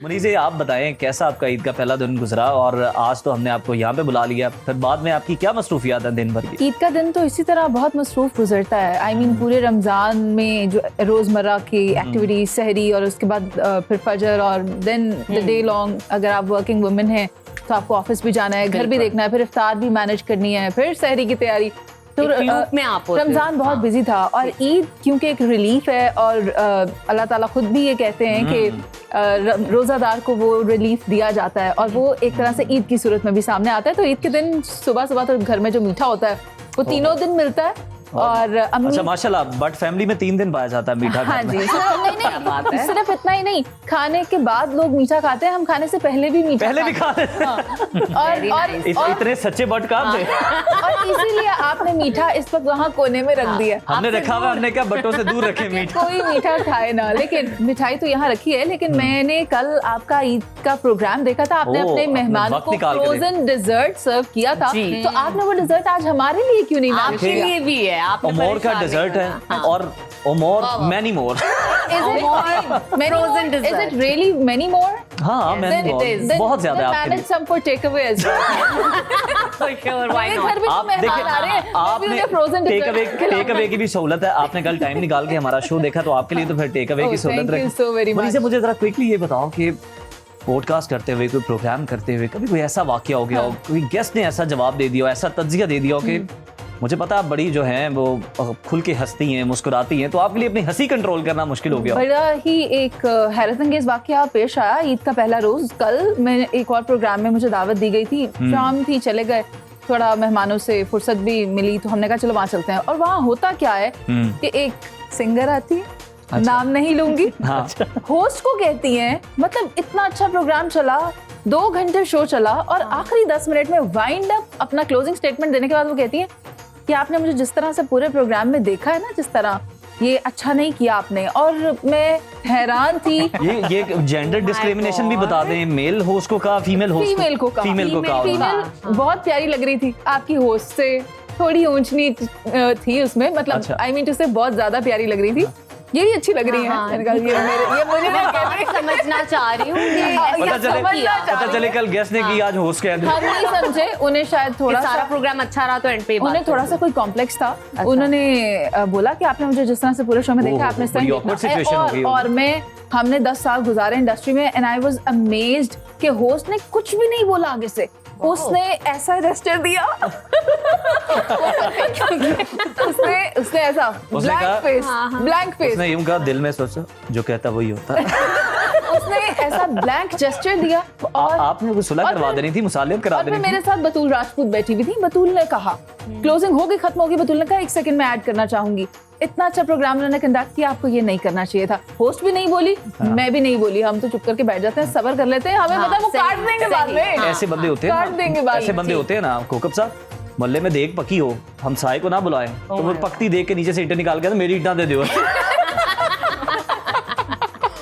मुनीस जी, आप बताएं कैसा आपका ईद का पहला दिन गुजरा और आज तो हमने आपको यहाँ पे बुला लिया, फिर बाद में आपकी क्या मसरूफियात है दिन भर की? ईद का दिन तो इसी तरह बहुत मसरूफ गुजरता है। I mean, पूरे रमज़ान में जो रोज़मर्रा की एक्टिविटीज, सहरी और उसके बाद फिर फजर और देन द डे लॉन्ग, अगर आप वर्किंग वुमेन हैं तो आपको ऑफिस भी जाना है, घर भी देखना है, फिर इफ्तार भी मैनेज करनी है, फिर सहरी की तैयारी। तो रमज़ान बहुत बिजी था और ईद क्योंकि एक रिलीफ है और अल्लाह ताला खुद भी ये कहते हैं कि रोज़ादार को वो रिलीफ दिया जाता है और वो एक तरह से ईद की सूरत में भी सामने आता है। तो ईद के दिन सुबह सुबह तो घर में जो मीठा होता है वो तीनों दिन मिलता है। और अच्छा माशाल्लाह, बट फैमिली में 3 दिन पाया जाता है मीठा। हाँ जी, नहीं, सिर्फ इतना ही नहीं, खाने के बाद लोग मीठा खाते हैं, हम खाने से पहले भी मीठा पहले भी खाते हैं। और इतने सच्चे बट कहाँ थे? और इसीलिए आपने मीठा इस वक्त वहाँ कोने में रख दिया। हमने रखा हुआ, हमने क्या बटों से दूर रखे मीठा। कोई मीठा खाए ना, लेकिन मिठाई तो यहाँ रखी है। लेकिन मैंने कल आपका ईद का प्रोग्राम देखा था, आपने अपने मेहमानों को फ्रोजन डिजर्ट सर्व किया था, तो आपने वो डिजर्ट आज हमारे लिए क्यों नहीं लाया? आपके लिए भी है, मोर का डिजर्ट है और more many more. Frozen dessert. Is it really many more? हाँ, मैनी मोर बहुत ज्यादा है आपके लिए। Manage some for takeaway as well. For sure, why मेरे not? घर भी तो मेहमान आ रहे हैं, आपने फ्रोजन टेक अवे की भी सहूलत है। आपने कल टाइम निकाल के हमारा शो देखा, तो आपके लिए तो फिर टेक अवे की सहूलत Thank you so very much. रखी। मुझे जरा क्विकली ये बताओ कि पॉडकास्ट करते हुए, कोई प्रोग्राम करते हुए कभी कोई ऐसा वाकया हो गया हो, कोई गेस्ट ने ऐसा जवाब दे दिया हो, ऐसा तज्जिया दे दिया हो कि मुझे पता आप बड़ी जो हैं वो खुल के हंसती हैं, मुस्कुराती हैं, तो आपके लिए अपनी हंसी कंट्रोल करना मुश्किल हो गया? बड़ा ही एक हैरत अंगेज वाकया पेश आया ईद का पहला रोज। कल मैं एक और प्रोग्राम में मुझे दावत दी गई थी, शाम थी, चले गए, थोड़ा मेहमानों से फुर्सत भी मिली, तो हमने कहा चलो वहाँ चलते हैं। और वहाँ होता क्या है कि एक सिंगर आती है, अच्छा। नाम नहीं लूंगी, हाँ। होस्ट को कहती हैं, मतलब इतना अच्छा प्रोग्राम चला, 2 घंटे शो चला और आखिरी 10 मिनट में वाइंड अप अपना क्लोजिंग स्टेटमेंट देने के बाद वो कहती है कि आपने मुझे जिस तरह से पूरे प्रोग्राम में देखा है ना, जिस तरह, ये अच्छा नहीं किया आपने। और मैं हैरान थी। ये जेंडर डिस्क्रिमिनेशन भी बता दें, मेल होस्ट को कहा, फीमेल होस्ट फीमेल को कहा, फीमेल बहुत प्यारी लग रही थी आपकी होस्ट से, थोड़ी ऊंच नीच थी उसमें, मतलब आई मीन टू से बहुत ज्यादा प्यारी लग रही थी। ये भी अच्छी लग रही है। मैंने कहा ये मुझे नहीं समझना चाह रही हूँ कि पता चले कल गेस्ट ने की, आज होस्ट कह दिया। हम नहीं समझे, उन्हें शायद थोड़ा सारा प्रोग्राम अच्छा रहा तो एंड पे उन्हें थोड़ा सा कोई कॉम्प्लेक्स था। उन्होंने बोला कि आपने मुझे जिस तरह से पूरे शो में देखा, आपने सही देखा। और हमने 10 साल गुजारे इंडस्ट्री में एंड आई वाज अमेज्ड कि होस्ट ने कुछ भी नहीं बोला आगे से, उसने ऐसा जेस्चर दिया। उसने ऐसा ब्लैंक फेस उसने यूं कहा, दिल में सोचा जो कहता वही होता। उसने ऐसा ब्लैंक जेस्चर दिया। और आपने वो सुलह करवा देनी थी, मुसालियत करा देनी थी। मेरे साथ बतूल राजपूत बैठी हुई थी। बतूल ने कहा, क्लोजिंग हो गई, खत्म होगी, बतूल ने कहा 1 सेकंड में ऐड करना चाहूंगी। इतना अच्छा प्रोग्राम उन्होंने कंडक्ट किया, आपको ये नहीं करना चाहिए था। होस्ट भी नहीं बोली, मैं भी नहीं बोली, हम तो चुप करके बैठ जाते हैं, सब्र कर लेते हैं, हमें पता है वो काट देंगे बाद में। ऐसे बंदे होते हैं, काट देंगे बाद में। ऐसे बंदे होते हैं ना कोकब साहब, मोहल्ले में देख पकी हो, हम साए को ना बुलाएं तो वो पकती देख के नीचे से ईंटें निकाल के मेरी ईंटा दे दो।